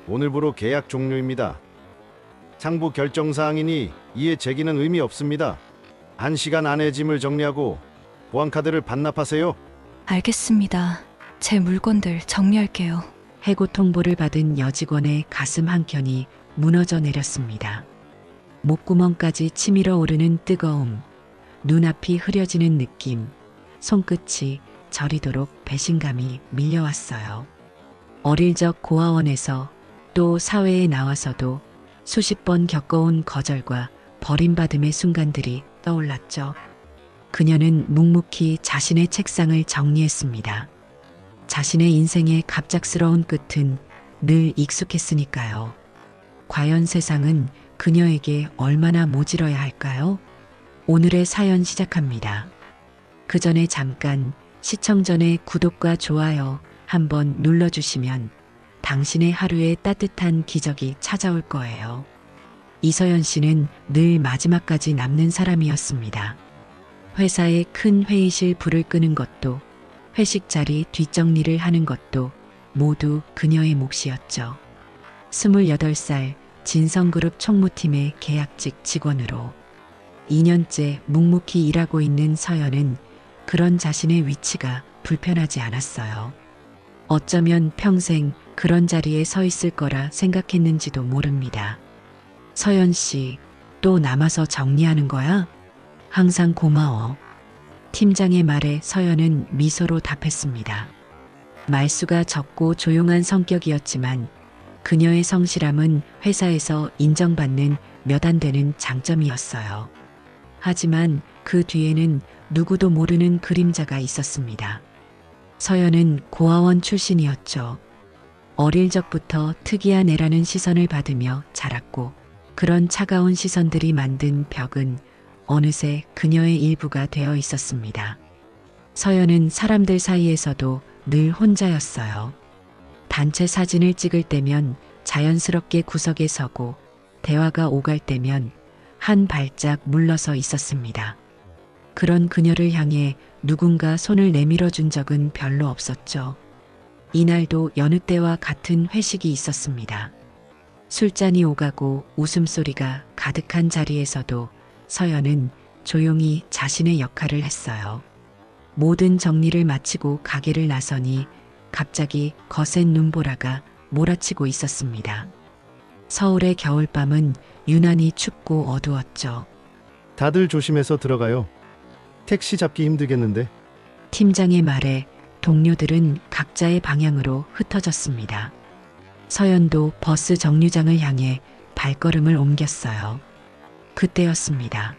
오늘부로 계약 종료입니다. 상부 결정사항이니 이에 제기는 의미 없습니다. 1시간 안에 짐을 정리하고 보안카드를 반납하세요. 알겠습니다. 제 물건들 정리할게요. 해고 통보를 받은 여직원의 가슴 한켠이 무너져 내렸습니다. 목구멍까지 치밀어 오르는 뜨거움, 눈앞이 흐려지는 느낌, 손끝이 저리도록 배신감이 밀려왔어요. 어릴 적 고아원에서 또 사회에 나와서도 수십 번 겪어온 거절과 버림받음의 순간들이 떠올랐죠. 그녀는 묵묵히 자신의 책상을 정리했습니다. 자신의 인생의 갑작스러운 끝은 늘 익숙했으니까요. 과연 세상은 그녀에게 얼마나 모질어야 할까요? 오늘의 사연 시작합니다. 그 전에 잠깐 시청 전에 구독과 좋아요 한번 눌러주시면 당신의 하루에 따뜻한 기적이 찾아올 거예요. 이서연 씨는 늘 마지막까지 남는 사람이었습니다. 회사의 큰 회의실 불을 끄는 것도 회식 자리 뒷정리를 하는 것도 모두 그녀의 몫이었죠. 28살 진성그룹 총무팀의 계약직 직원으로 2년째 묵묵히 일하고 있는 서연은 그런 자신의 위치가 불편하지 않았어요. 어쩌면 평생 그런 자리에 서 있을 거라 생각했는지도 모릅니다. 서연 씨, 또 남아서 정리하는 거야? 항상 고마워. 팀장의 말에 서연은 미소로 답했습니다. 말수가 적고 조용한 성격이었지만 그녀의 성실함은 회사에서 인정받는 몇 안 되는 장점이었어요. 하지만 그 뒤에는 누구도 모르는 그림자가 있었습니다. 서연은 고아원 출신이었죠. 어릴 적부터 특이한 애라는 시선을 받으며 자랐고 그런 차가운 시선들이 만든 벽은 어느새 그녀의 일부가 되어 있었습니다. 서연은 사람들 사이에서도 늘 혼자였어요. 단체 사진을 찍을 때면 자연스럽게 구석에 서고 대화가 오갈 때면 한 발짝 물러서 있었습니다. 그런 그녀를 향해 누군가 손을 내밀어 준 적은 별로 없었죠. 이날도 여느 때와 같은 회식이 있었습니다. 술잔이 오가고 웃음소리가 가득한 자리에서도 서연은 조용히 자신의 역할을 했어요. 모든 정리를 마치고 가게를 나서니 갑자기 거센 눈보라가 몰아치고 있었습니다. 서울의 겨울밤은 유난히 춥고 어두웠죠. 다들 조심해서 들어가요. 택시 잡기 힘들겠는데. 팀장의 말에 동료들은 각자의 방향으로 흩어졌습니다. 서연도 버스 정류장을 향해 발걸음을 옮겼어요. 그때였습니다.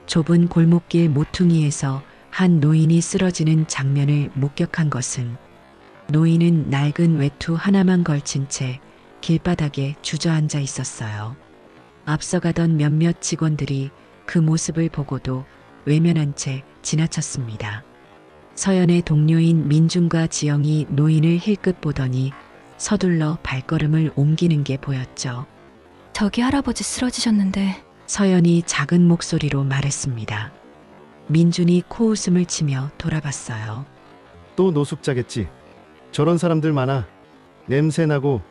좁은 골목길 모퉁이에서 한 노인이 쓰러지는 장면을 목격한 것은 노인은 낡은 외투 하나만 걸친 채 길바닥에 주저앉아 있었어요. 앞서가던 몇몇 직원들이 그 모습을 보고도 외면한 채 지나쳤습니다. 서연의 동료인 민중과 지영이 노인을 힐끗 보더니 서둘러 발걸음을 옮기는 게 보였죠. 저기 할아버지 쓰러지셨는데. 서연이 작은 목소리로 말했습니다. 민준이 코웃음을 치며 돌아봤어요. 또 노숙자겠지. 저런 사람들 많아. 냄새나고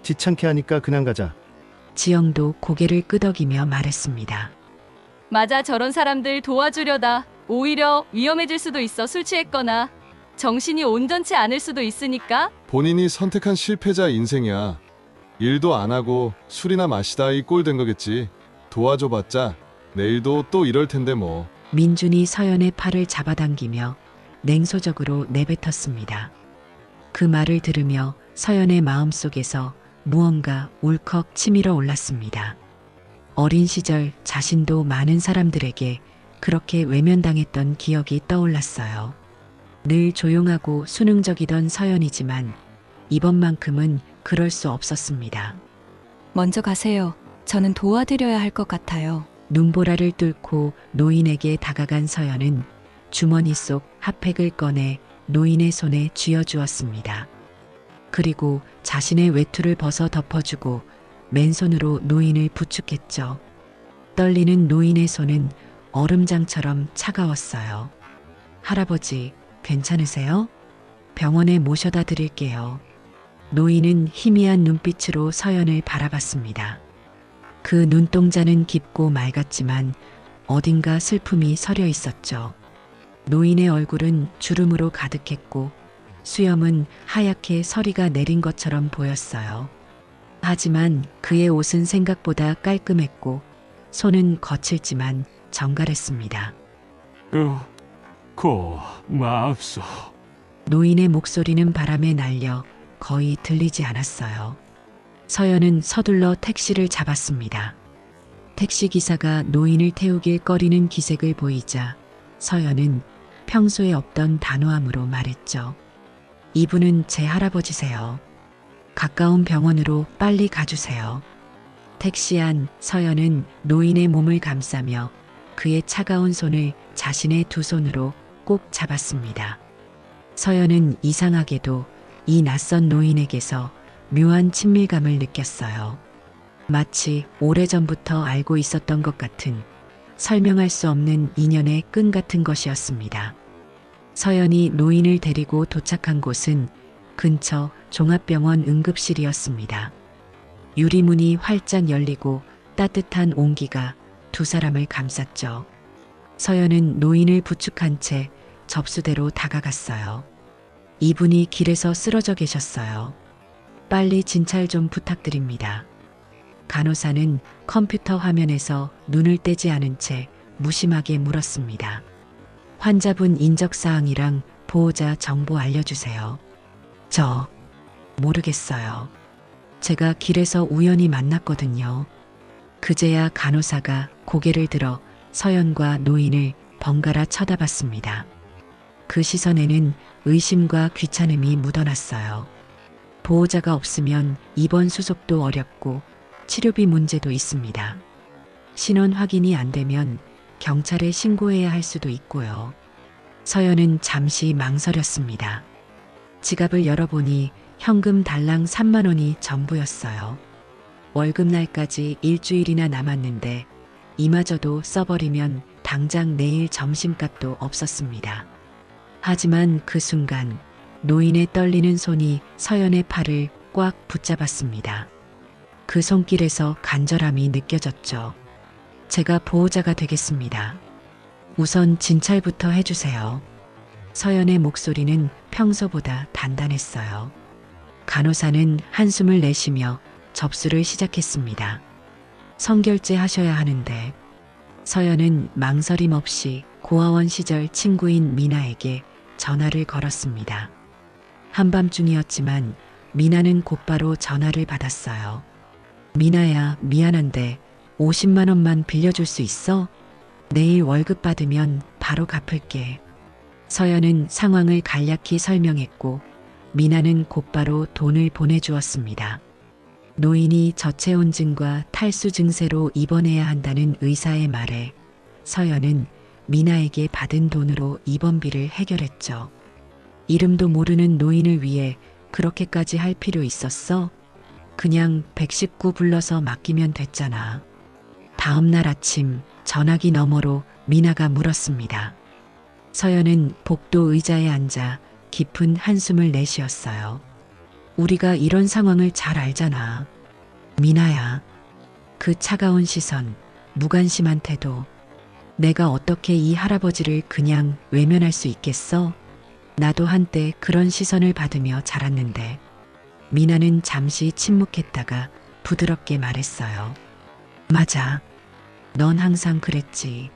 지창케 하니까 그냥 가자. 지영도 고개를 끄덕이며 말했습니다. 맞아, 저런 사람들 도와주려다 오히려 위험해질 수도 있어. 술 취했거나 정신이 온전치 않을 수도 있으니까. 본인이 선택한 실패자 인생이야. 일도 안 하고 술이나 마시다 이 꼴 된 거겠지. 도와줘봤자 내일도 또 이럴 텐데 뭐. 민준이 서연의 팔을 잡아당기며 냉소적으로 내뱉었습니다. 그 말을 들으며 서연의 마음속에서 무언가 울컥 치밀어 올랐습니다. 어린 시절 자신도 많은 사람들에게 그렇게 외면당했던 기억이 떠올랐어요. 늘 조용하고 수능적이던 서연이지만 이번만큼은 그럴 수 없었습니다. 먼저 가세요. 저는 도와드려야 할 것 같아요. 눈보라를 뚫고 노인에게 다가간 서연은 주머니 속 핫팩을 꺼내 노인의 손에 쥐어주었습니다. 그리고 자신의 외투를 벗어 덮어주고 맨손으로 노인을 부축했죠. 떨리는 노인의 손은 얼음장처럼 차가웠어요. 할아버지, 괜찮으세요? 병원에 모셔다 드릴게요. 노인은 희미한 눈빛으로 서연을 바라봤습니다. 그 눈동자는 깊고 맑았지만 어딘가 슬픔이 서려 있었죠. 노인의 얼굴은 주름으로 가득했고 수염은 하얗게 서리가 내린 것처럼 보였어요. 하지만 그의 옷은 생각보다 깔끔했고 손은 거칠지만 정갈했습니다. 고 마옵소. 노인의 목소리는 바람에 날려 거의 들리지 않았어요. 서연은 서둘러 택시를 잡았습니다. 택시기사가 노인을 태우길 꺼리는 기색을 보이자 서연은 평소에 없던 단호함으로 말했죠. 이분은 제 할아버지세요. 가까운 병원으로 빨리 가주세요. 택시 안 서연은 노인의 몸을 감싸며 그의 차가운 손을 자신의 두 손으로 꼭 잡았습니다. 서연은 이상하게도 이 낯선 노인에게서 묘한 친밀감을 느꼈어요. 마치 오래전부터 알고 있었던 것 같은 설명할 수 없는 인연의 끈 같은 것이었습니다. 서연이 노인을 데리고 도착한 곳은 근처 종합병원 응급실이었습니다. 유리문이 활짝 열리고 따뜻한 온기가 두 사람을 감쌌죠. 서연은 노인을 부축한 채 접수대로 다가갔어요. 이분이 길에서 쓰러져 계셨어요. 빨리 진찰 좀 부탁드립니다. 간호사는 컴퓨터 화면에서 눈을 떼지 않은 채 무심하게 물었습니다. 환자분 인적사항이랑 보호자 정보 알려주세요. 저 모르겠어요. 제가 길에서 우연히 만났거든요. 그제야 간호사가 고개를 들어 서연과 노인을 번갈아 쳐다봤습니다. 그 시선에는 의심과 귀찮음이 묻어났어요. 보호자가 없으면 입원 수속도 어렵고 치료비 문제도 있습니다. 신원 확인이 안 되면 경찰에 신고해야 할 수도 있고요. 서연은 잠시 망설였습니다. 지갑을 열어보니 현금 달랑 3만 원이 전부였어요. 월급날까지 일주일이나 남았는데 이마저도 써버리면 당장 내일 점심값도 없었습니다. 하지만 그 순간 노인의 떨리는 손이 서연의 팔을 꽉 붙잡았습니다. 그 손길에서 간절함이 느껴졌죠. 제가 보호자가 되겠습니다. 우선 진찰부터 해주세요. 서연의 목소리는 평소보다 단단했어요. 간호사는 한숨을 내쉬며 접수를 시작했습니다. 성결제 하셔야 하는데 서연은 망설임 없이 고아원 시절 친구인 미나에게 전화를 걸었습니다. 한밤중이었지만 미나는 곧바로 전화를 받았어요. 미나야, 미안한데 50만 원만 빌려줄 수 있어? 내일 월급 받으면 바로 갚을게. 서연은 상황을 간략히 설명했고 미나는 곧바로 돈을 보내주었습니다. 노인이 저체온증과 탈수 증세로 입원해야 한다는 의사의 말에 서연은 미나에게 받은 돈으로 입원비를 해결했죠. 이름도 모르는 노인을 위해 그렇게까지 할 필요 있었어? 그냥 119 불러서 맡기면 됐잖아. 다음 날 아침 전화기 너머로 미나가 물었습니다. 서연은 복도 의자에 앉아 깊은 한숨을 내쉬었어요. 우리가 이런 상황을 잘 알잖아. 미나야. 그 차가운 시선, 무관심한 태도. 내가 어떻게 이 할아버지를 그냥 외면할 수 있겠어? 나도 한때 그런 시선을 받으며 자랐는데. 미나는 잠시 침묵했다가 부드럽게 말했어요. 맞아. 넌 항상 그랬지.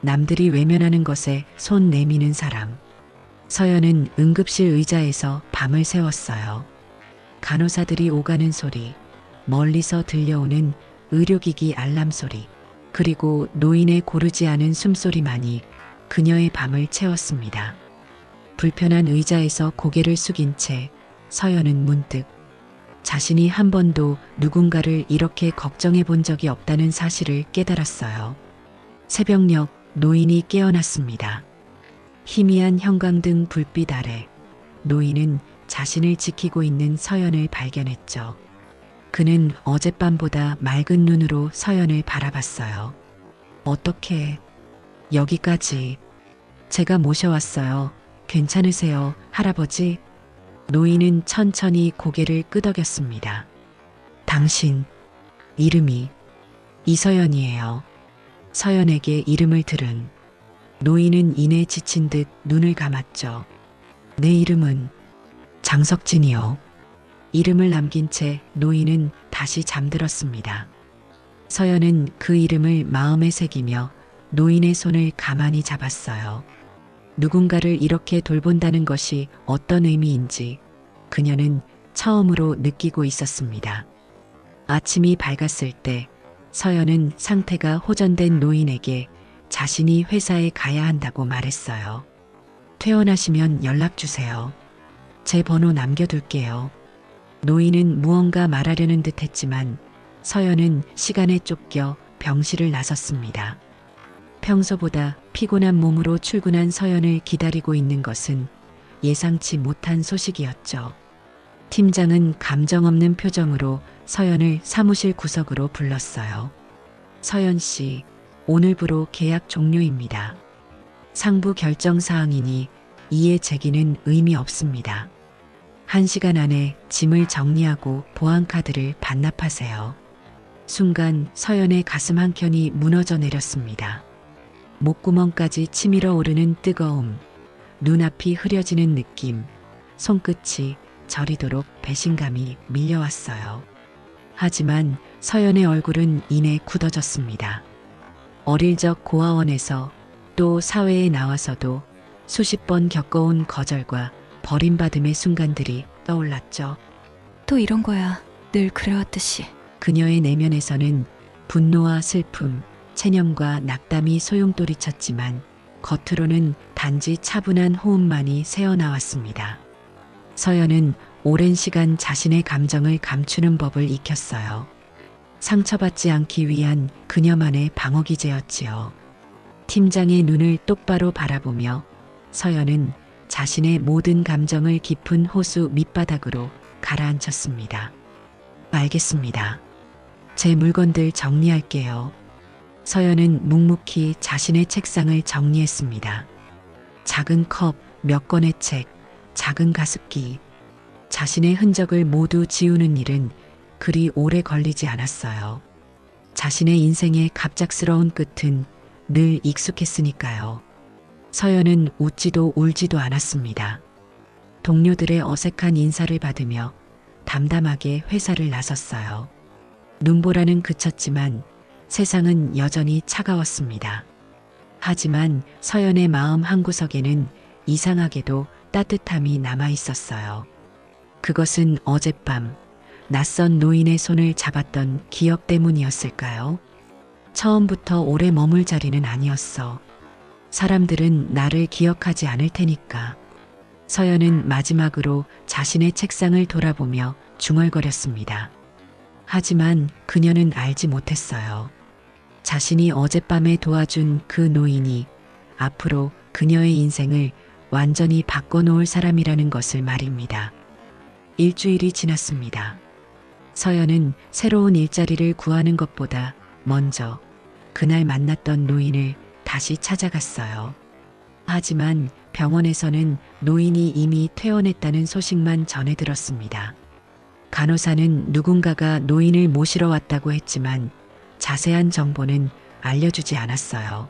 남들이 외면하는 것에 손 내미는 사람. 서연은 응급실 의자에서 밤을 새웠어요. 간호사들이 오가는 소리, 멀리서 들려오는 의료기기 알람 소리, 그리고 노인의 고르지 않은 숨소리만이 그녀의 밤을 채웠습니다. 불편한 의자에서 고개를 숙인 채 서연은 문득 자신이 한 번도 누군가를 이렇게 걱정해 본 적이 없다는 사실을 깨달았어요. 새벽녘 노인이 깨어났습니다. 희미한 형광등 불빛 아래 노인은 자신을 지키고 있는 서연을 발견했죠. 그는 어젯밤보다 맑은 눈으로 서연을 바라봤어요. 어떻게 여기까지? 제가 모셔왔어요. 괜찮으세요, 할아버지? 노인은 천천히 고개를 끄덕였습니다. 당신 이름이 이서연이에요. 서연에게 이름을 들은 노인은 이내 지친 듯 눈을 감았죠. 내 이름은 장석진이요. 이름을 남긴 채 노인은 다시 잠들었습니다. 서연은 그 이름을 마음에 새기며 노인의 손을 가만히 잡았어요. 누군가를 이렇게 돌본다는 것이 어떤 의미인지 그녀는 처음으로 느끼고 있었습니다. 아침이 밝았을 때 서연은 상태가 호전된 노인에게 자신이 회사에 가야 한다고 말했어요. 퇴원하시면 연락 주세요. 제 번호 남겨둘게요. 노인은 무언가 말하려는 듯 했지만 서연은 시간에 쫓겨 병실을 나섰습니다. 평소보다 피곤한 몸으로 출근한 서연을 기다리고 있는 것은 예상치 못한 소식이었죠. 팀장은 감정 없는 표정으로 서연을 사무실 구석으로 불렀어요. 서연 씨, 오늘부로 계약 종료입니다. 상부 결정 사항이니 이의 제기는 의미 없습니다. 1시간 안에 짐을 정리하고 보안카드를 반납하세요. 순간 서연의 가슴 한켠이 무너져 내렸습니다. 목구멍까지 치밀어 오르는 뜨거움, 눈앞이 흐려지는 느낌, 손끝이 저리도록 배신감이 밀려왔어요. 하지만 서연의 얼굴은 이내 굳어졌습니다. 어릴 적 고아원에서 또 사회에 나와서도 수십 번 겪어온 거절과 버림받음의 순간들이 떠올랐죠. 또 이런 거야. 늘 그래왔듯이. 그녀의 내면에서는 분노와 슬픔, 체념과 낙담이 소용돌이쳤지만 겉으로는 단지 차분한 호흡만이 새어나왔습니다. 서연은 오랜 시간 자신의 감정을 감추는 법을 익혔어요. 상처받지 않기 위한 그녀만의 방어기제였지요. 팀장의 눈을 똑바로 바라보며 서연은 자신의 모든 감정을 깊은 호수 밑바닥으로 가라앉혔습니다. 알겠습니다. 제 물건들 정리할게요. 서연은 묵묵히 자신의 책상을 정리했습니다. 작은 컵, 몇 권의 책, 작은 가습기. 자신의 흔적을 모두 지우는 일은 그리 오래 걸리지 않았어요. 자신의 인생의 갑작스러운 끝은 늘 익숙했으니까요. 서연은 웃지도 울지도 않았습니다. 동료들의 어색한 인사를 받으며 담담하게 회사를 나섰어요. 눈보라는 그쳤지만 세상은 여전히 차가웠습니다. 하지만 서연의 마음 한구석에는 이상하게도 따뜻함이 남아 있었어요. 그것은 어젯밤 낯선 노인의 손을 잡았던 기억 때문이었을까요? 처음부터 오래 머물 자리는 아니었어. 사람들은 나를 기억하지 않을 테니까. 서연은 마지막으로 자신의 책상을 돌아보며 중얼거렸습니다. 하지만 그녀는 알지 못했어요. 자신이 어젯밤에 도와준 그 노인이 앞으로 그녀의 인생을 완전히 바꿔놓을 사람이라는 것을 말입니다. 일주일이 지났습니다. 서연은 새로운 일자리를 구하는 것보다 먼저 그날 만났던 노인을 다시 찾아갔어요. 하지만 병원에서는 노인이 이미 퇴원했다는 소식만 전해 들었습니다. 간호사는 누군가가 노인을 모시러 왔다고 했지만 자세한 정보는 알려주지 않았어요.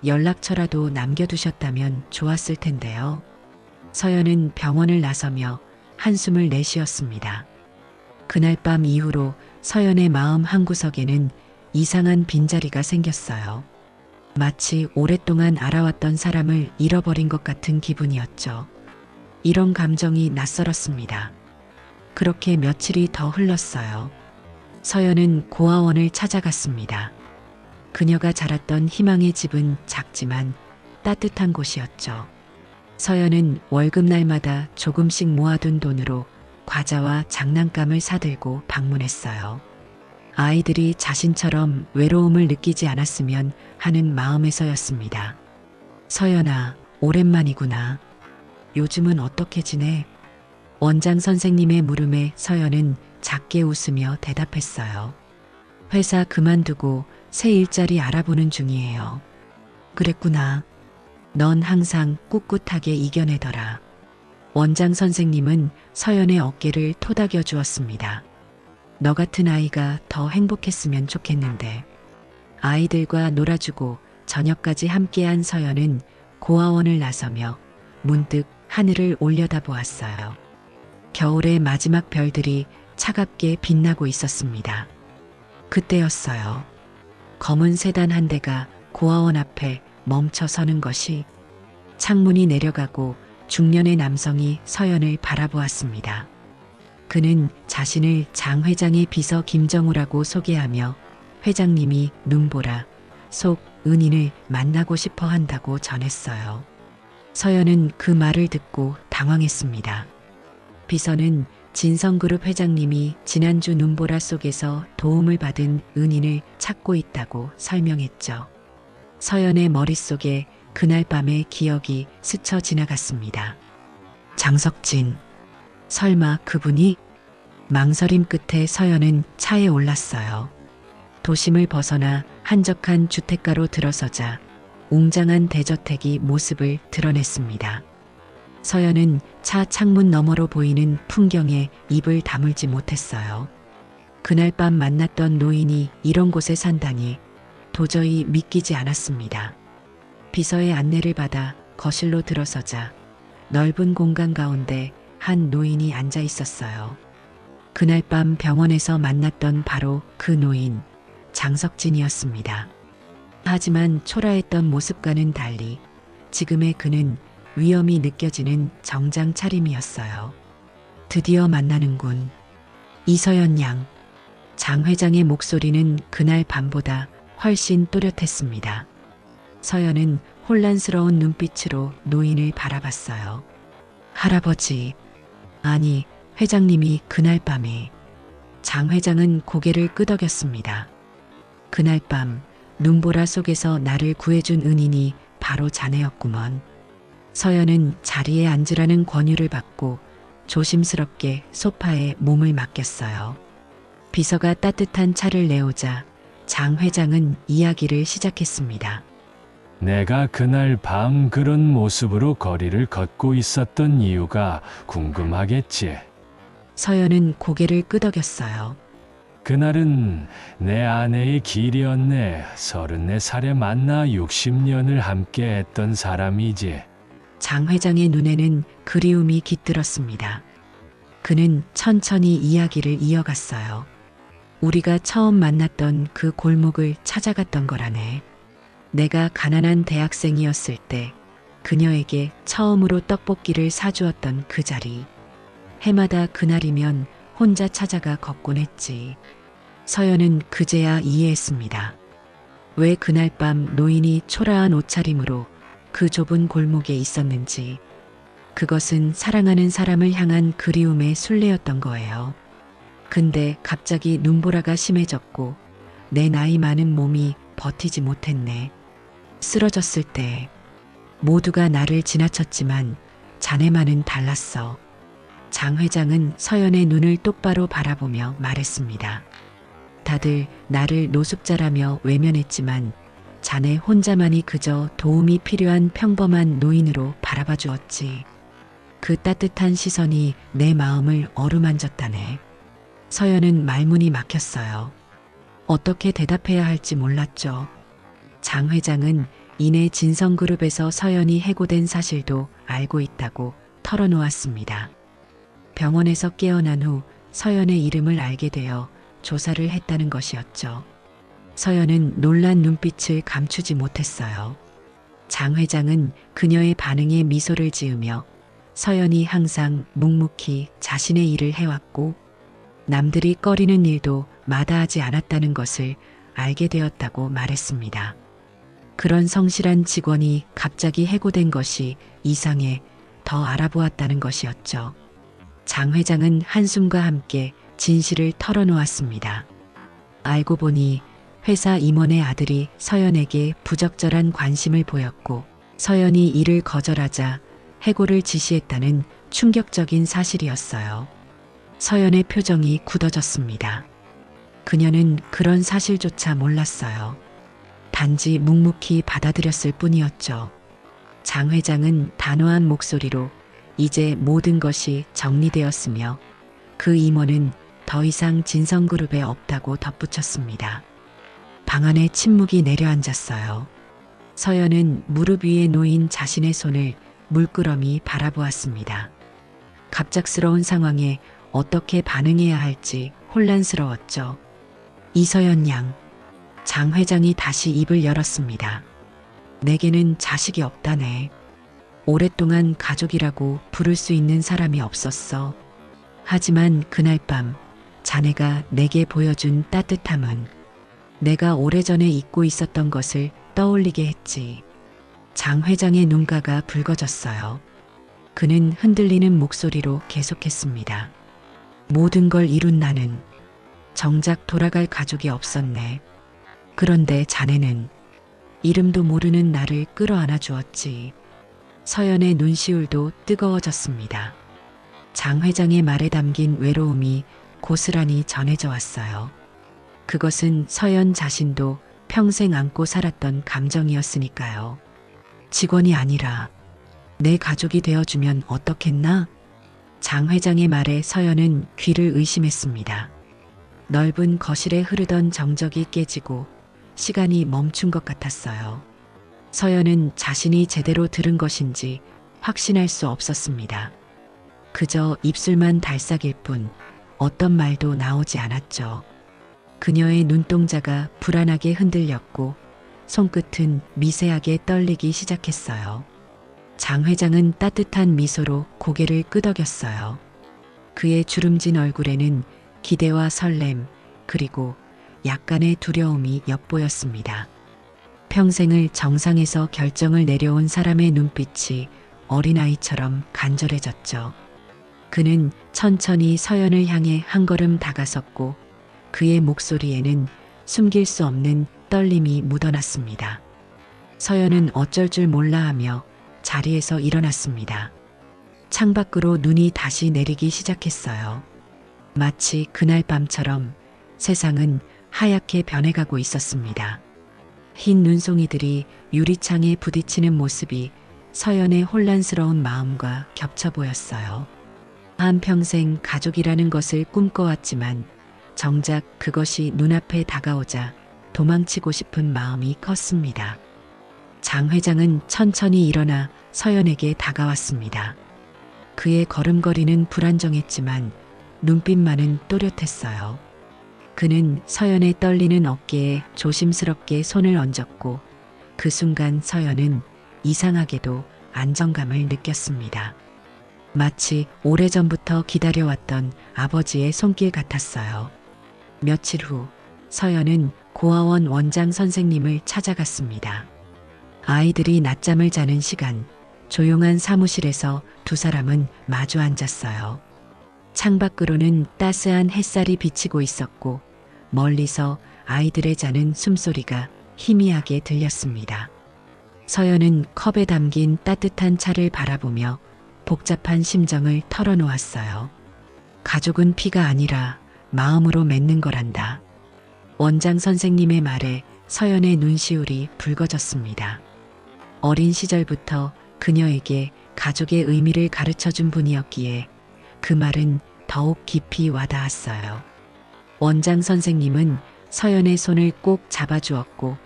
연락처라도 남겨두셨다면 좋았을 텐데요. 서연은 병원을 나서며 한숨을 내쉬었습니다. 그날 밤 이후로 서연의 마음 한구석에는 이상한 빈자리가 생겼어요. 마치 오랫동안 알아왔던 사람을 잃어버린 것 같은 기분이었죠. 이런 감정이 낯설었습니다. 그렇게 며칠이 더 흘렀어요. 서연은 고아원을 찾아갔습니다. 그녀가 자랐던 희망의 집은 작지만 따뜻한 곳이었죠. 서연은 월급날마다 조금씩 모아둔 돈으로 과자와 장난감을 사들고 방문했어요. 아이들이 자신처럼 외로움을 느끼지 않았으면 하는 마음에서였습니다. 서연아, 오랜만이구나. 요즘은 어떻게 지내? 원장 선생님의 물음에 서연은 작게 웃으며 대답했어요. 회사 그만두고 새 일자리 알아보는 중이에요. 그랬구나. 넌 항상 꿋꿋하게 이겨내더라. 원장 선생님은 서연의 어깨를 토닥여 주었습니다. 너 같은 아이가 더 행복했으면 좋겠는데. 아이들과 놀아주고 저녁까지 함께한 서연은 고아원을 나서며 문득 하늘을 올려다보았어요. 겨울의 마지막 별들이 차갑게 빛나고 있었습니다. 그때였어요. 검은 세단 한 대가 고아원 앞에 멈춰 서는 것이. 창문이 내려가고 중년의 남성이 서연을 바라보았습니다. 그는 자신을 장 회장의 비서 김정우라고 소개하며 회장님이 눈보라, 속 은인을 만나고 싶어 한다고 전했어요. 서연은 그 말을 듣고 당황했습니다. 비서는 진성그룹 회장님이 지난주 눈보라 속에서 도움을 받은 은인을 찾고 있다고 설명했죠. 서연의 머릿속에 그날 밤의 기억이 스쳐 지나갔습니다. 장석진. 설마 그분이? 망설임 끝에 서연은 차에 올랐어요. 도심을 벗어나 한적한 주택가로 들어서자 웅장한 대저택이 모습을 드러냈습니다. 서연은 차 창문 너머로 보이는 풍경에 입을 다물지 못했어요. 그날 밤 만났던 노인이 이런 곳에 산다니 도저히 믿기지 않았습니다. 비서의 안내를 받아 거실로 들어서자 넓은 공간 가운데 한 노인이 앉아 있었어요. 그날 밤 병원에서 만났던 바로 그 노인, 장석진이었습니다. 하지만 초라했던 모습과는 달리 지금의 그는 위험이 느껴지는 정장 차림이었어요. 드디어 만나는군. 이서연 양. 장 회장의 목소리는 그날 밤보다 훨씬 또렷했습니다. 서연은 혼란스러운 눈빛으로 노인을 바라봤어요. 할아버지. 아니, 회장님이 그날 밤에. 장 회장은 고개를 끄덕였습니다. 그날 밤 눈보라 속에서 나를 구해준 은인이 바로 자네였구먼. 서연은 자리에 앉으라는 권유를 받고 조심스럽게 소파에 몸을 맡겼어요. 비서가 따뜻한 차를 내오자 장 회장은 이야기를 시작했습니다. 내가 그날 밤 그런 모습으로 거리를 걷고 있었던 이유가 궁금하겠지. 서연은 고개를 끄덕였어요. 그날은 내 아내의 길이었네. 34살에 만나 60년을 함께 했던 사람이지. 장 회장의 눈에는 그리움이 깃들었습니다. 그는 천천히 이야기를 이어갔어요. 우리가 처음 만났던 그 골목을 찾아갔던 거라네. 내가 가난한 대학생이었을 때 그녀에게 처음으로 떡볶이를 사주었던 그 자리. 해마다 그날이면 혼자 찾아가 걷곤 했지. 서연은 그제야 이해했습니다. 왜 그날 밤 노인이 초라한 옷차림으로 그 좁은 골목에 있었는지. 그것은 사랑하는 사람을 향한 그리움의 순례였던 거예요. 근데 갑자기 눈보라가 심해졌고 내 나이 많은 몸이 버티지 못했네. 쓰러졌을 때 모두가 나를 지나쳤지만 자네만은 달랐어. 장 회장은 서연의 눈을 똑바로 바라보며 말했습니다. 다들 나를 노숙자라며 외면했지만 자네 혼자만이 그저 도움이 필요한 평범한 노인으로 바라봐 주었지. 그 따뜻한 시선이 내 마음을 어루만졌다네. 서연은 말문이 막혔어요. 어떻게 대답해야 할지 몰랐죠. 장 회장은 이내 진성그룹에서 서연이 해고된 사실도 알고 있다고 털어놓았습니다. 병원에서 깨어난 후 서연의 이름을 알게 되어 조사를 했다는 것이었죠. 서연은 놀란 눈빛을 감추지 못했어요. 장 회장은 그녀의 반응에 미소를 지으며 서연이 항상 묵묵히 자신의 일을 해왔고 남들이 꺼리는 일도 마다하지 않았다는 것을 알게 되었다고 말했습니다. 그런 성실한 직원이 갑자기 해고된 것이 이상해 더 알아보았다는 것이었죠. 장 회장은 한숨과 함께 진실을 털어놓았습니다. 알고 보니 회사 임원의 아들이 서연에게 부적절한 관심을 보였고 서연이 이를 거절하자 해고를 지시했다는 충격적인 사실이었어요. 서연의 표정이 굳어졌습니다. 그녀는 그런 사실조차 몰랐어요. 단지 묵묵히 받아들였을 뿐이었죠. 장 회장은 단호한 목소리로 이제 모든 것이 정리되었으며 그 임원은 더 이상 진성그룹에 없다고 덧붙였습니다. 방 안에 침묵이 내려앉았어요. 서연은 무릎 위에 놓인 자신의 손을 물끄러미 바라보았습니다. 갑작스러운 상황에 어떻게 반응해야 할지 혼란스러웠죠. 이서연 양, 장 회장이 다시 입을 열었습니다. 내게는 자식이 없다네. 오랫동안 가족이라고 부를 수 있는 사람이 없었어. 하지만 그날 밤 자네가 내게 보여준 따뜻함은 내가 오래전에 잊고 있었던 것을 떠올리게 했지. 장 회장의 눈가가 붉어졌어요. 그는 흔들리는 목소리로 계속했습니다. 모든 걸 이룬 나는 정작 돌아갈 가족이 없었네. 그런데 자네는 이름도 모르는 나를 끌어안아 주었지. 서연의 눈시울도 뜨거워졌습니다. 장 회장의 말에 담긴 외로움이 고스란히 전해져 왔어요. 그것은 서연 자신도 평생 안고 살았던 감정이었으니까요. 직원이 아니라 내 가족이 되어주면 어떻겠나? 장 회장의 말에 서연은 귀를 의심했습니다. 넓은 거실에 흐르던 정적이 깨지고 시간이 멈춘 것 같았어요. 서연은 자신이 제대로 들은 것인지 확신할 수 없었습니다. 그저 입술만 달싹일 뿐 어떤 말도 나오지 않았죠. 그녀의 눈동자가 불안하게 흔들렸고 손끝은 미세하게 떨리기 시작했어요. 장 회장은 따뜻한 미소로 고개를 끄덕였어요. 그의 주름진 얼굴에는 기대와 설렘 그리고 약간의 두려움이 엿보였습니다. 평생을 정상에서 결정을 내려온 사람의 눈빛이 어린아이처럼 간절해졌죠. 그는 천천히 서연을 향해 한 걸음 다가섰고 그의 목소리에는 숨길 수 없는 떨림이 묻어났습니다. 서연은 어쩔 줄 몰라 하며 자리에서 일어났습니다. 창밖으로 눈이 다시 내리기 시작했어요. 마치 그날 밤처럼 세상은 하얗게 변해가고 있었습니다. 흰 눈송이들이 유리창에 부딪히는 모습이 서연의 혼란스러운 마음과 겹쳐 보였어요. 한평생 가족이라는 것을 꿈꿔왔지만 정작 그것이 눈앞에 다가오자 도망치고 싶은 마음이 컸습니다. 장 회장은 천천히 일어나 서연에게 다가왔습니다. 그의 걸음걸이는 불안정했지만 눈빛만은 또렷했어요. 그는 서연의 떨리는 어깨에 조심스럽게 손을 얹었고 그 순간 서연은 이상하게도 안정감을 느꼈습니다. 마치 오래전부터 기다려왔던 아버지의 손길 같았어요. 며칠 후 서연은 고아원 원장 선생님을 찾아갔습니다. 아이들이 낮잠을 자는 시간, 조용한 사무실에서 두 사람은 마주 앉았어요. 창밖으로는 따스한 햇살이 비치고 있었고 멀리서 아이들의 자는 숨소리가 희미하게 들렸습니다. 서연은 컵에 담긴 따뜻한 차를 바라보며 복잡한 심정을 털어놓았어요. 가족은 피가 아니라 마음으로 맺는 거란다. 원장 선생님의 말에 서연의 눈시울이 붉어졌습니다. 어린 시절부터 그녀에게 가족의 의미를 가르쳐준 분이었기에 그 말은 더욱 깊이 와닿았어요. 원장 선생님은 서연의 손을 꼭 잡아주었고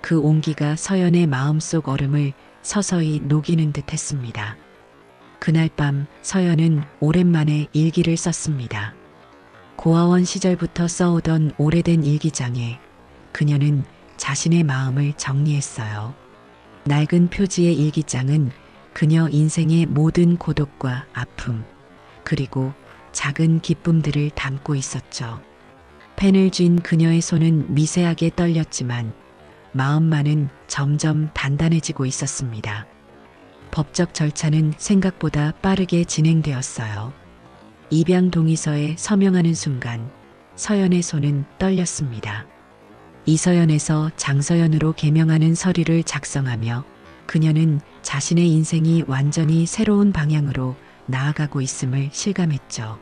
그 온기가 서연의 마음속 얼음을 서서히 녹이는 듯 했습니다. 그날 밤 서연은 오랜만에 일기를 썼습니다. 고아원 시절부터 써오던 오래된 일기장에 그녀는 자신의 마음을 정리했어요. 낡은 표지의 일기장은 그녀 인생의 모든 고독과 아픔, 그리고 작은 기쁨들을 담고 있었죠. 펜을 쥔 그녀의 손은 미세하게 떨렸지만 마음만은 점점 단단해지고 있었습니다. 법적 절차는 생각보다 빠르게 진행되었어요. 입양 동의서에 서명하는 순간 서연의 손은 떨렸습니다. 이서연에서 장서연으로 개명하는 서류를 작성하며 그녀는 자신의 인생이 완전히 새로운 방향으로 나아가고 있음을 실감했죠.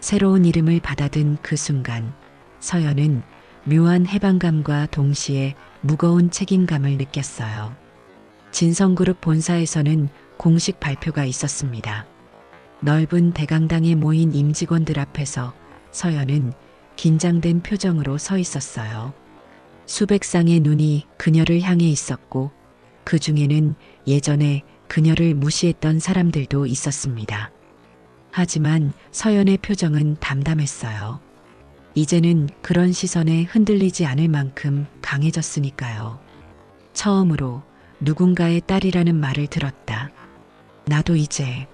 새로운 이름을 받아든 그 순간 서연은 묘한 해방감과 동시에 무거운 책임감을 느꼈어요. 진성그룹 본사에서는 공식 발표가 있었습니다. 넓은 대강당에 모인 임직원들 앞에서 서연은 긴장된 표정으로 서 있었어요. 수백 쌍의 눈이 그녀를 향해 있었고 그 중에는 예전에 그녀를 무시했던 사람들도 있었습니다. 하지만 서연의 표정은 담담했어요. 이제는 그런 시선에 흔들리지 않을 만큼 강해졌으니까요. 처음으로 누군가의 딸이라는 말을 들었다. 나도 이제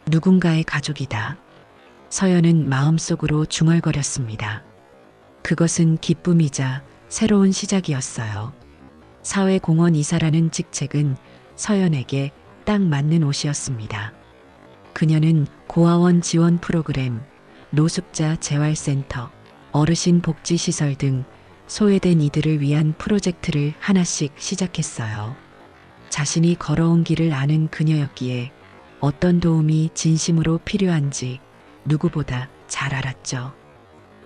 누군가의 가족이다. 서연은 마음속으로 중얼거렸습니다. 그것은 기쁨이자 새로운 시작이었어요. 사회공헌 이사라는 직책은 서연에게 딱 맞는 옷이었습니다. 그녀는 고아원 지원 프로그램, 노숙자 재활센터, 어르신 복지시설 등 소외된 이들을 위한 프로젝트를 하나씩 시작했어요. 자신이 걸어온 길을 아는 그녀였기에 어떤 도움이 진심으로 필요한지 누구보다 잘 알았죠.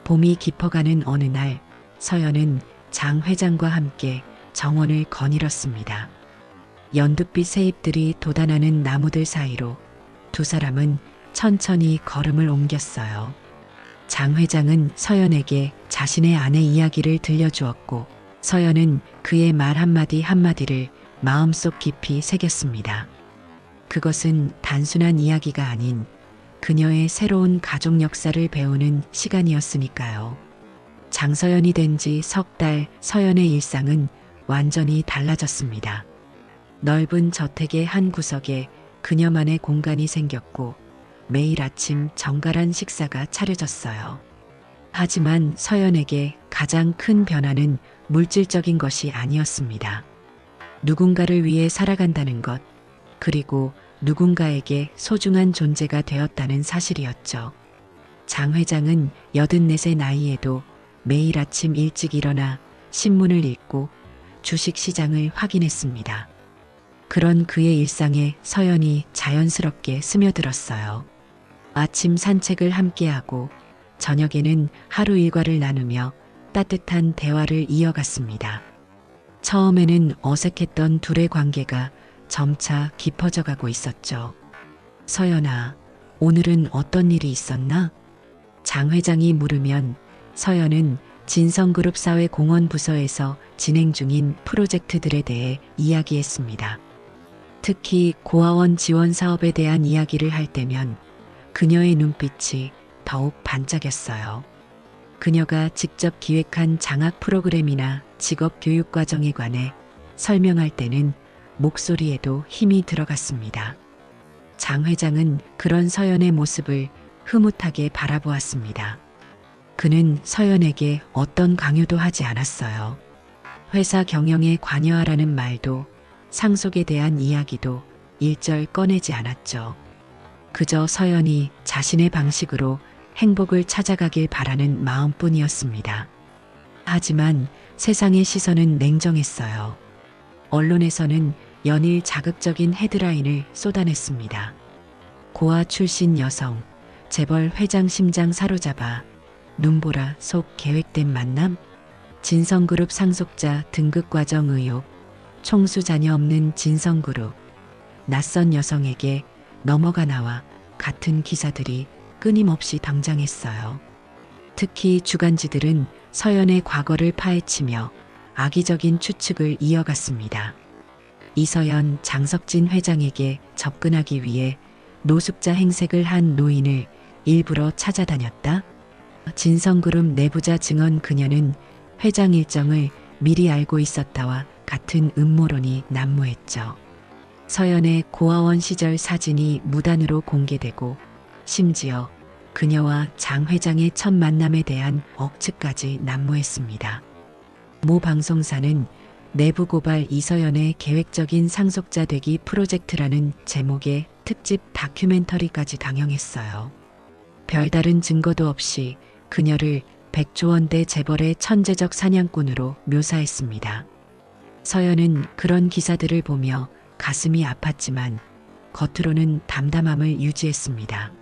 봄이 깊어가는 어느 날 서연은 장 회장과 함께 정원을 거닐었습니다. 연두빛 새잎들이 돋아나는 나무들 사이로 두 사람은 천천히 걸음을 옮겼어요. 장 회장은 서연에게 자신의 아내 이야기를 들려주었고 서연은 그의 말 한마디 한마디를 마음속 깊이 새겼습니다. 그것은 단순한 이야기가 아닌 그녀의 새로운 가족 역사를 배우는 시간이었으니까요. 장서연이 된 지 석 달 서연의 일상은 완전히 달라졌습니다. 넓은 저택의 한 구석에 그녀만의 공간이 생겼고 매일 아침 정갈한 식사가 차려졌어요. 하지만 서연에게 가장 큰 변화는 물질적인 것이 아니었습니다. 누군가를 위해 살아간다는 것, 그리고 누군가에게 소중한 존재가 되었다는 사실이었죠. 장 회장은 84세 나이에도 매일 아침 일찍 일어나 신문을 읽고 주식시장을 확인했습니다. 그런 그의 일상에 서연이 자연스럽게 스며들었어요. 아침 산책을 함께하고 저녁에는 하루 일과를 나누며 따뜻한 대화를 이어갔습니다. 처음에는 어색했던 둘의 관계가 점차 깊어져 가고 있었죠. 서연아, 오늘은 어떤 일이 있었나? 장 회장이 물으면 서연은 진성그룹 사회공헌부서에서 진행 중인 프로젝트들에 대해 이야기했습니다. 특히 고아원 지원 사업에 대한 이야기를 할 때면 그녀의 눈빛이 더욱 반짝였어요. 그녀가 직접 기획한 장학 프로그램이나 직업 교육 과정에 관해 설명할 때는 목소리에도 힘이 들어갔습니다. 장 회장은 그런 서연의 모습을 흐뭇하게 바라보았습니다. 그는 서연에게 어떤 강요도 하지 않았어요. 회사 경영에 관여하라는 말도 상속에 대한 이야기도 일절 꺼내지 않았죠. 그저 서연이 자신의 방식으로 행복을 찾아가길 바라는 마음뿐이었습니다. 하지만 세상의 시선은 냉정했어요. 언론에서는 연일 자극적인 헤드라인을 쏟아냈습니다. 고아 출신 여성, 재벌 회장 심장 사로잡아, 눈보라 속 계획된 만남, 진성그룹 상속자 등극과정 의혹, 총수 자녀 없는 진성그룹, 낯선 여성에게 넘어가 나와 같은 기사들이 끊임없이 등장했어요. 특히 주간지들은 서연의 과거를 파헤치며 악의적인 추측을 이어갔습니다. 이서연, 장석진 회장에게 접근하기 위해 노숙자 행색을 한 노인을 일부러 찾아다녔다. 진성그룹 내부자 증언 그녀는 회장 일정을 미리 알고 있었다와 같은 음모론이 난무했죠. 서연의 고아원 시절 사진이 무단으로 공개되고 심지어 그녀와 장 회장의 첫 만남에 대한 억측까지 난무했습니다. 모 방송사는 내부 고발 이서연의 계획적인 상속자 되기 프로젝트라는 제목의 특집 다큐멘터리까지 방영했어요. 별다른 증거도 없이 그녀를 백조원대 재벌의 천재적 사냥꾼으로 묘사했습니다. 서연은 그런 기사들을 보며 가슴이 아팠지만 겉으로는 담담함을 유지했습니다.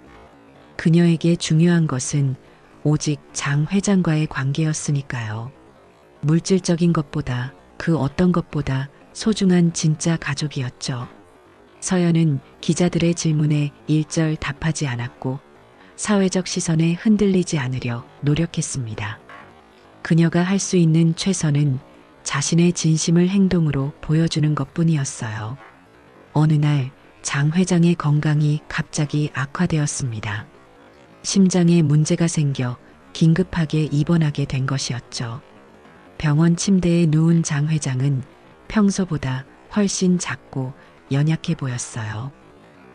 그녀에게 중요한 것은 오직 장 회장과의 관계였으니까요. 물질적인 것보다 그 어떤 것보다 소중한 진짜 가족이었죠. 서연은 기자들의 질문에 일절 답하지 않았고 사회적 시선에 흔들리지 않으려 노력했습니다. 그녀가 할 수 있는 최선은 자신의 진심을 행동으로 보여주는 것뿐이었어요. 어느 날 장 회장의 건강이 갑자기 악화되었습니다. 심장에 문제가 생겨 긴급하게 입원하게 된 것이었죠. 병원 침대에 누운 장 회장은 평소보다 훨씬 작고 연약해 보였어요.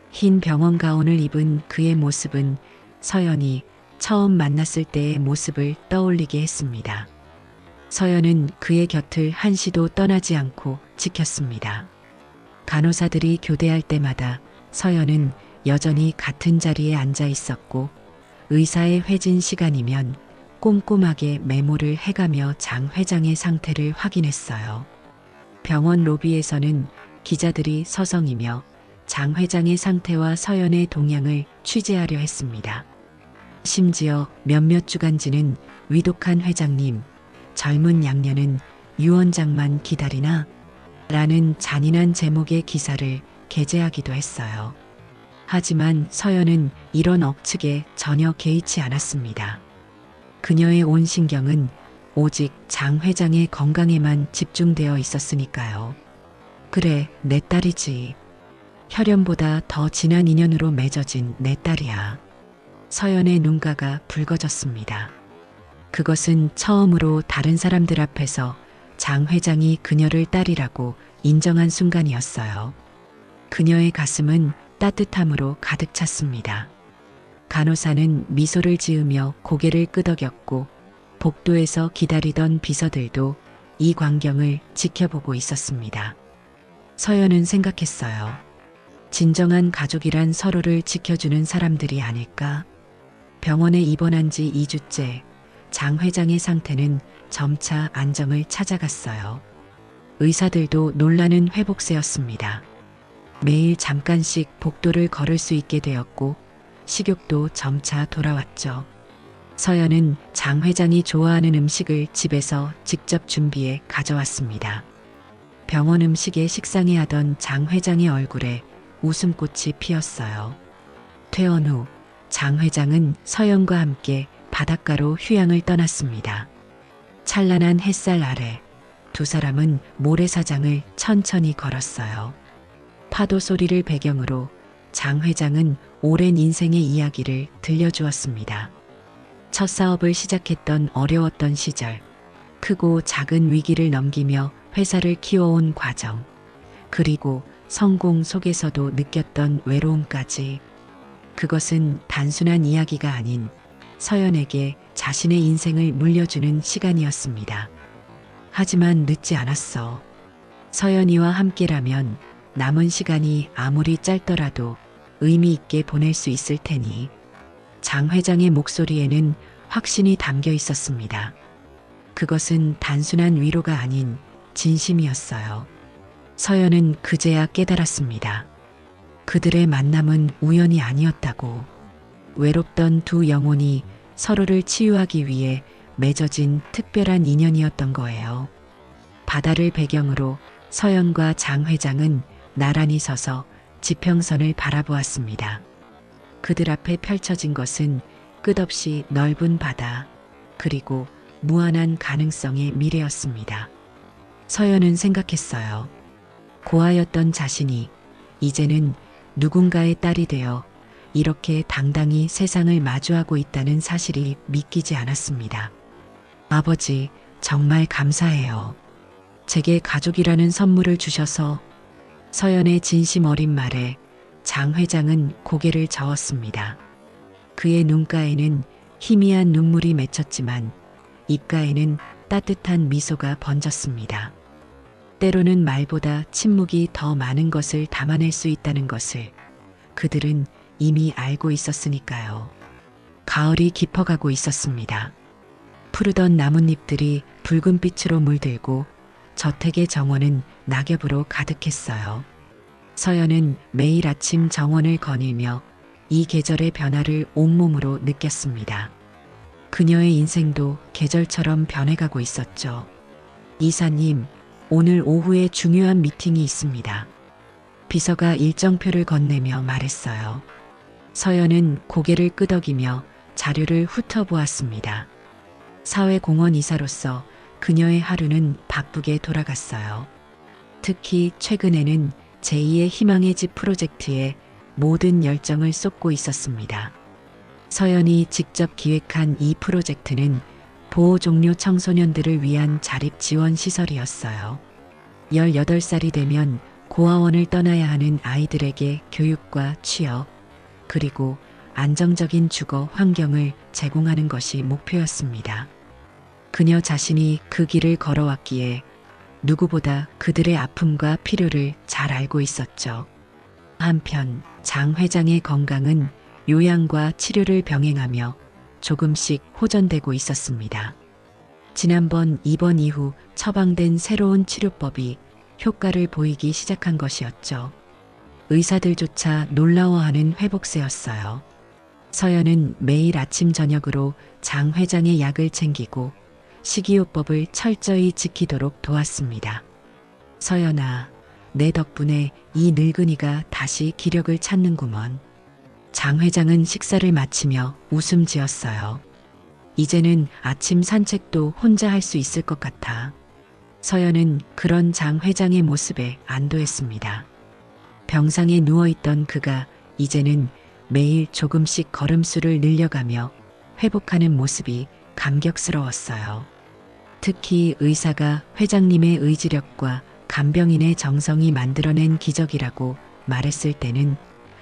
흰 병원 가운을 입은 그의 모습은 서연이 처음 만났을 때의 모습을 떠올리게 했습니다. 서연은 그의 곁을 한시도 떠나지 않고 지켰습니다. 간호사들이 교대할 때마다 서연은 여전히 같은 자리에 앉아 있었고 의사의 회진 시간이면 꼼꼼하게 메모를 해가며 장 회장의 상태를 확인했어요. 병원 로비에서는 기자들이 서성이며 장 회장의 상태와 서연의 동향을 취재하려 했습니다. 심지어 몇몇 주간지는 위독한 회장님, 젊은 양녀는 유원장만 기다리나? 라는 잔인한 제목의 기사를 게재하기도 했어요. 하지만 서연은 이런 억측에 전혀 개의치 않았습니다. 그녀의 온 신경은 오직 장 회장의 건강에만 집중되어 있었으니까요. 그래, 내 딸이지. 혈연보다 더 진한 인연으로 맺어진 내 딸이야. 서연의 눈가가 붉어졌습니다. 그것은 처음으로 다른 사람들 앞에서 장 회장이 그녀를 딸이라고 인정한 순간이었어요. 그녀의 가슴은 따뜻함으로 가득 찼습니다. 간호사는 미소를 지으며 고개를 끄덕였고 복도에서 기다리던 비서들도 이 광경을 지켜보고 있었습니다. 서연은 생각했어요. 진정한 가족이란 서로를 지켜주는 사람들이 아닐까? 병원에 입원한 지 2주째 장 회장의 상태는 점차 안정을 찾아갔어요. 의사들도 놀라는 회복세였습니다. 매일 잠깐씩 복도를 걸을 수 있게 되었고 식욕도 점차 돌아왔죠. 서연은 장 회장이 좋아하는 음식을 집에서 직접 준비해 가져왔습니다. 병원 음식에 식상해 하던 장 회장의 얼굴에 웃음꽃이 피었어요. 퇴원 후 장 회장은 서연과 함께 바닷가로 휴양을 떠났습니다. 찬란한 햇살 아래 두 사람은 모래사장을 천천히 걸었어요. 파도 소리를 배경으로 장 회장은 오랜 인생의 이야기를 들려주었습니다. 첫 사업을 시작했던 어려웠던 시절, 크고 작은 위기를 넘기며 회사를 키워온 과정, 그리고 성공 속에서도 느꼈던 외로움까지. 그것은 단순한 이야기가 아닌 서연에게 자신의 인생을 물려주는 시간이었습니다. 하지만 늦지 않았어. 서연이와 함께라면 남은 시간이 아무리 짧더라도 의미 있게 보낼 수 있을 테니. 장 회장의 목소리에는 확신이 담겨 있었습니다. 그것은 단순한 위로가 아닌 진심이었어요. 서연은 그제야 깨달았습니다. 그들의 만남은 우연이 아니었다고. 외롭던 두 영혼이 서로를 치유하기 위해 맺어진 특별한 인연이었던 거예요. 바다를 배경으로 서연과 장 회장은 나란히 서서 지평선을 바라보았습니다. 그들 앞에 펼쳐진 것은 끝없이 넓은 바다, 그리고 무한한 가능성의 미래였습니다. 서연은 생각했어요. 고아였던 자신이 이제는 누군가의 딸이 되어 이렇게 당당히 세상을 마주하고 있다는 사실이 믿기지 않았습니다. 아버지, 정말 감사해요. 제게 가족이라는 선물을 주셔서. 서연의 진심 어린 말에 장 회장은 고개를 저었습니다. 그의 눈가에는 희미한 눈물이 맺혔지만 입가에는 따뜻한 미소가 번졌습니다. 때로는 말보다 침묵이 더 많은 것을 담아낼 수 있다는 것을 그들은 이미 알고 있었으니까요. 가을이 깊어가고 있었습니다. 푸르던 나뭇잎들이 붉은 빛으로 물들고 저택의 정원은 낙엽으로 가득했어요. 서연은 매일 아침 정원을 거닐며 이 계절의 변화를 온몸으로 느꼈습니다. 그녀의 인생도 계절처럼 변해가고 있었죠. 이사님, 오늘 오후에 중요한 미팅이 있습니다. 비서가 일정표를 건네며 말했어요. 서연은 고개를 끄덕이며 자료를 훑어보았습니다. 사회공헌 이사로서 그녀의 하루는 바쁘게 돌아갔어요. 특히 최근에는 제2의 희망의 집 프로젝트에 모든 열정을 쏟고 있었습니다. 서연이 직접 기획한 이 프로젝트는 보호 종료 청소년들을 위한 자립 지원 시설이었어요. 18살이 되면 고아원을 떠나야 하는 아이들에게 교육과 취업, 그리고 안정적인 주거 환경을 제공하는 것이 목표였습니다. 그녀 자신이 그 길을 걸어왔기에 누구보다 그들의 아픔과 필요를 잘 알고 있었죠. 한편 장 회장의 건강은 요양과 치료를 병행하며 조금씩 호전되고 있었습니다. 지난번 입원 이후 처방된 새로운 치료법이 효과를 보이기 시작한 것이었죠. 의사들조차 놀라워하는 회복세였어요. 서연은 매일 아침 저녁으로 장 회장의 약을 챙기고 식이요법을 철저히 지키도록 도왔습니다. 서연아, 내 덕분에 이 늙은이가 다시 기력을 찾는구먼. 장 회장은 식사를 마치며 웃음 지었어요. 이제는 아침 산책도 혼자 할 수 있을 것 같아. 서연은 그런 장 회장의 모습에 안도했습니다. 병상에 누워있던 그가 이제는 매일 조금씩 걸음수를 늘려가며 회복하는 모습이 감격스러웠어요. 특히 의사가 회장님의 의지력과 간병인의 정성이 만들어낸 기적이라고 말했을 때는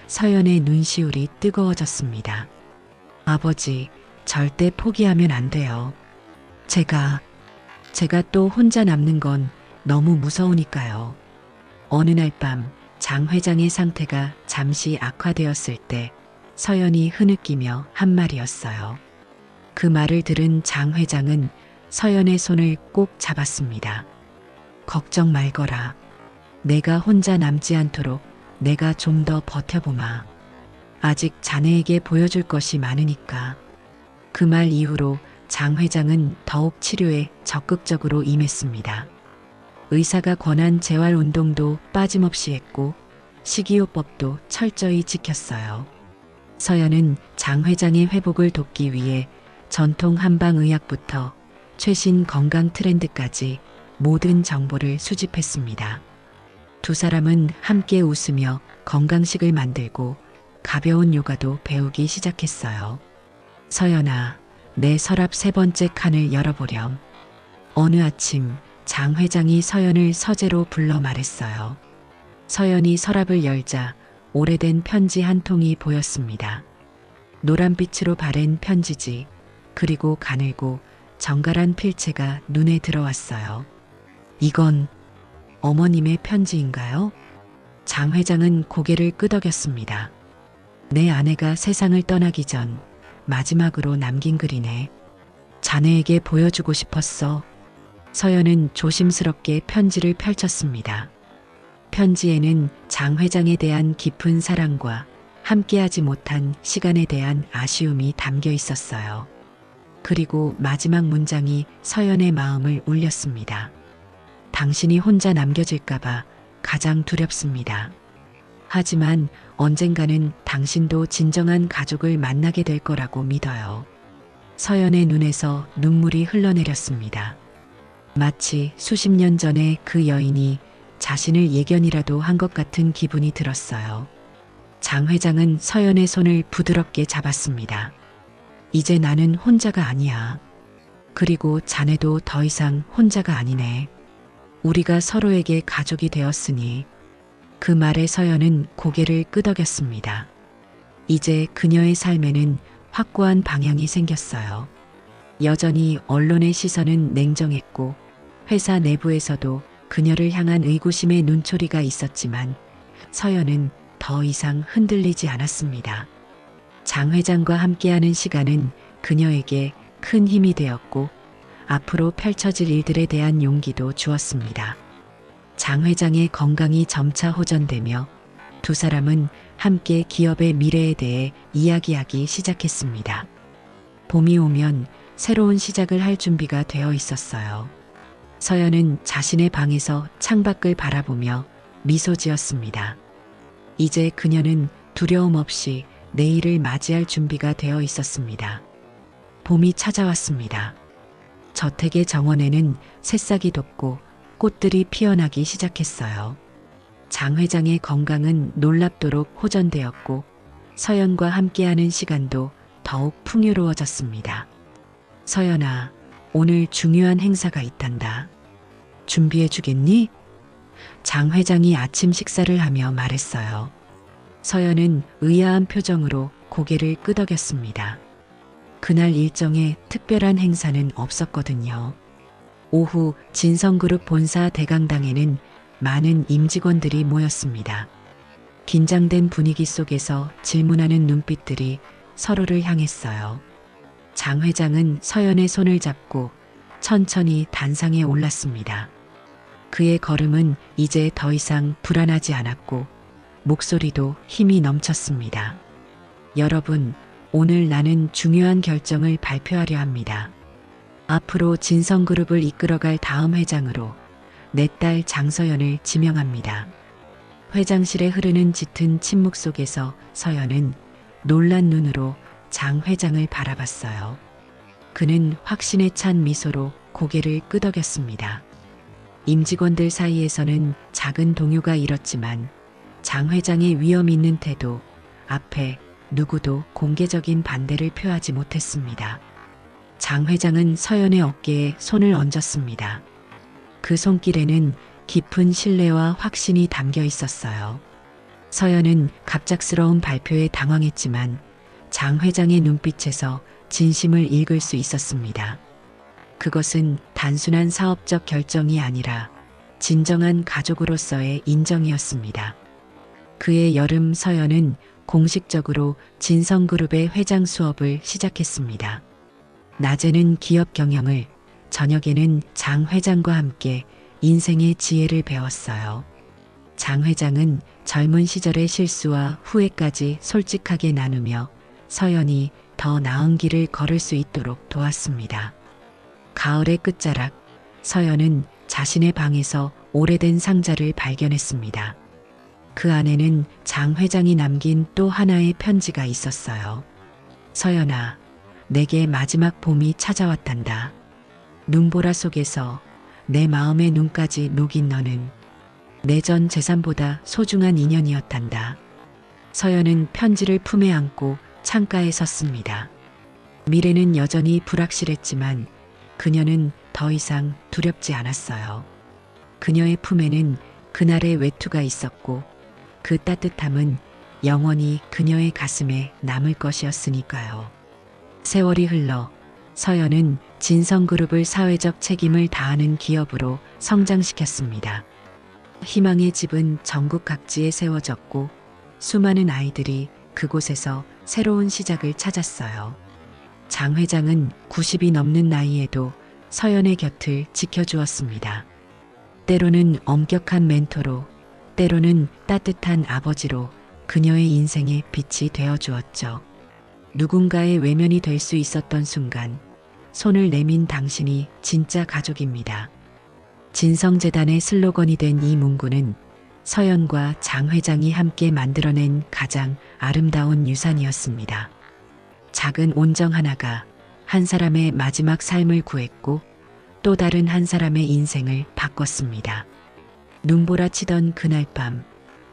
서연의 눈시울이 뜨거워졌습니다. 아버지, 절대 포기하면 안 돼요. 제가 또 혼자 남는 건 너무 무서우니까요. 어느 날 밤 장 회장의 상태가 잠시 악화되었을 때 서연이 흐느끼며 한 말이었어요. 그 말을 들은 장 회장은 서연의 손을 꼭 잡았습니다. 걱정 말거라. 내가 혼자 남지 않도록 내가 좀 더 버텨보마. 아직 자네에게 보여줄 것이 많으니까. 그 말 이후로 장 회장은 더욱 치료에 적극적으로 임했습니다. 의사가 권한 재활 운동도 빠짐없이 했고 식이요법도 철저히 지켰어요. 서연은 장 회장의 회복을 돕기 위해 전통 한방의학부터 최신 건강 트렌드까지 모든 정보를 수집했습니다. 두 사람은 함께 웃으며 건강식을 만들고 가벼운 요가도 배우기 시작했어요. 서연아, 내 서랍 3번째 칸을 열어보렴. 어느 아침 장 회장이 서연을 서재로 불러 말했어요. 서연이 서랍을 열자 오래된 편지 한 통이 보였습니다. 노란빛으로 바랜 편지지, 그리고 가늘고 정갈한 필체가 눈에 들어왔어요. 이건 어머님의 편지인가요? 장 회장은 고개를 끄덕였습니다. 내 아내가 세상을 떠나기 전 마지막으로 남긴 글이네. 자네에게 보여주고 싶었어. 서연은 조심스럽게 편지를 펼쳤습니다. 편지에는 장 회장에 대한 깊은 사랑과 함께하지 못한 시간에 대한 아쉬움이 담겨 있었어요. 그리고 마지막 문장이 서연의 마음을 울렸습니다. 당신이 혼자 남겨질까봐 가장 두렵습니다. 하지만 언젠가는 당신도 진정한 가족을 만나게 될 거라고 믿어요. 서연의 눈에서 눈물이 흘러내렸습니다. 마치 수십 년 전에 그 여인이 자신을 예견이라도 한 것 같은 기분이 들었어요. 장 회장은 서연의 손을 부드럽게 잡았습니다. 이제 나는 혼자가 아니야. 그리고 자네도 더 이상 혼자가 아니네. 우리가 서로에게 가족이 되었으니. 그 말에 서연은 고개를 끄덕였습니다. 이제 그녀의 삶에는 확고한 방향이 생겼어요. 여전히 언론의 시선은 냉정했고 회사 내부에서도 그녀를 향한 의구심의 눈초리가 있었지만 서연은 더 이상 흔들리지 않았습니다. 장 회장과 함께하는 시간은 그녀에게 큰 힘이 되었고 앞으로 펼쳐질 일들에 대한 용기도 주었습니다. 장 회장의 건강이 점차 호전되며 두 사람은 함께 기업의 미래에 대해 이야기하기 시작했습니다. 봄이 오면 새로운 시작을 할 준비가 되어 있었어요. 서연은 자신의 방에서 창밖을 바라보며 미소 지었습니다. 이제 그녀는 두려움 없이 내일을 맞이할 준비가 되어 있었습니다. 봄이 찾아왔습니다. 저택의 정원에는 새싹이 돋고 꽃들이 피어나기 시작했어요. 장 회장의 건강은 놀랍도록 호전되었고 서연과 함께하는 시간도 더욱 풍요로워졌습니다. 서연아, 오늘 중요한 행사가 있단다. 준비해 주겠니? 장 회장이 아침 식사를 하며 말했어요. 서연은 의아한 표정으로 고개를 끄덕였습니다. 그날 일정에 특별한 행사는 없었거든요. 오후 진성그룹 본사 대강당에는 많은 임직원들이 모였습니다. 긴장된 분위기 속에서 질문하는 눈빛들이 서로를 향했어요. 장 회장은 서연의 손을 잡고 천천히 단상에 올랐습니다. 그의 걸음은 이제 더 이상 불안하지 않았고 목소리도 힘이 넘쳤습니다. 여러분, 오늘 나는 중요한 결정을 발표하려 합니다. 앞으로 진성그룹을 이끌어갈 다음 회장으로 내 딸 장서연을 지명합니다. 회장실에 흐르는 짙은 침묵 속에서 서연은 놀란 눈으로 장 회장을 바라봤어요. 그는 확신에 찬 미소로 고개를 끄덕였습니다. 임직원들 사이에서는 작은 동요가 일었지만 장 회장의 위험 있는 태도 앞에 누구도 공개적인 반대를 표하지 못했습니다. 장 회장은 서연의 어깨에 손을 얹었습니다. 그 손길에는 깊은 신뢰와 확신이 담겨 있었어요. 서연은 갑작스러운 발표에 당황했지만 장 회장의 눈빛에서 진심을 읽을 수 있었습니다. 그것은 단순한 사업적 결정이 아니라 진정한 가족으로서의 인정이었습니다. 그해 여름 서연은 공식적으로 진성그룹의 회장 수업을 시작했습니다. 낮에는 기업 경영을, 저녁에는 장 회장과 함께 인생의 지혜를 배웠어요. 장 회장은 젊은 시절의 실수와 후회까지 솔직하게 나누며 서연이 더 나은 길을 걸을 수 있도록 도왔습니다. 가을의 끝자락, 서연은 자신의 방에서 오래된 상자를 발견했습니다. 그 안에는 장 회장이 남긴 또 하나의 편지가 있었어요. 서연아, 내게 마지막 봄이 찾아왔단다. 눈보라 속에서 내 마음의 눈까지 녹인 너는 내 전 재산보다 소중한 인연이었단다. 서연은 편지를 품에 안고 창가에 섰습니다. 미래는 여전히 불확실했지만 그녀는 더 이상 두렵지 않았어요. 그녀의 품에는 그날의 외투가 있었고 그 따뜻함은 영원히 그녀의 가슴에 남을 것이었으니까요. 세월이 흘러 서연은 진성그룹을 사회적 책임을 다하는 기업으로 성장시켰습니다. 희망의 집은 전국 각지에 세워졌고 수많은 아이들이 그곳에서 새로운 시작을 찾았어요. 장 회장은 90이 넘는 나이에도 서연의 곁을 지켜주었습니다. 때로는 엄격한 멘토로, 때로는 따뜻한 아버지로 그녀의 인생에 빛이 되어주었죠. 누군가의 외면이 될 수 있었던 순간 손을 내민 당신이 진짜 가족입니다. 진성재단의 슬로건이 된 이 문구는 서연과 장 회장이 함께 만들어낸 가장 아름다운 유산이었습니다. 작은 온정 하나가 한 사람의 마지막 삶을 구했고 또 다른 한 사람의 인생을 바꿨습니다. 눈보라 치던 그날 밤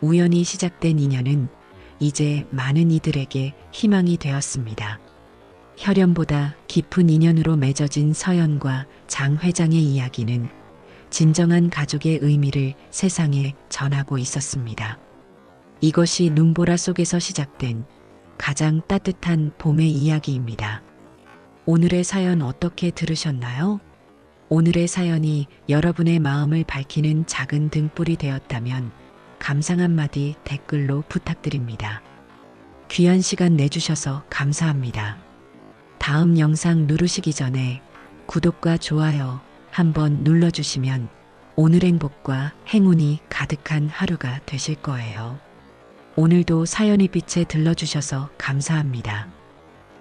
우연히 시작된 인연은 이제 많은 이들에게 희망이 되었습니다. 혈연보다 깊은 인연으로 맺어진 서연과 장 회장의 이야기는 진정한 가족의 의미를 세상에 전하고 있었습니다. 이것이 눈보라 속에서 시작된 가장 따뜻한 봄의 이야기입니다. 오늘의 사연 어떻게 들으셨나요? 오늘의 사연이 여러분의 마음을 밝히는 작은 등불이 되었다면 감상 한마디 댓글로 부탁드립니다. 귀한 시간 내주셔서 감사합니다. 다음 영상 누르시기 전에 구독과 좋아요 한번 눌러주시면 오늘 행복과 행운이 가득한 하루가 되실 거예요. 오늘도 사연의 빛에 들러주셔서 감사합니다.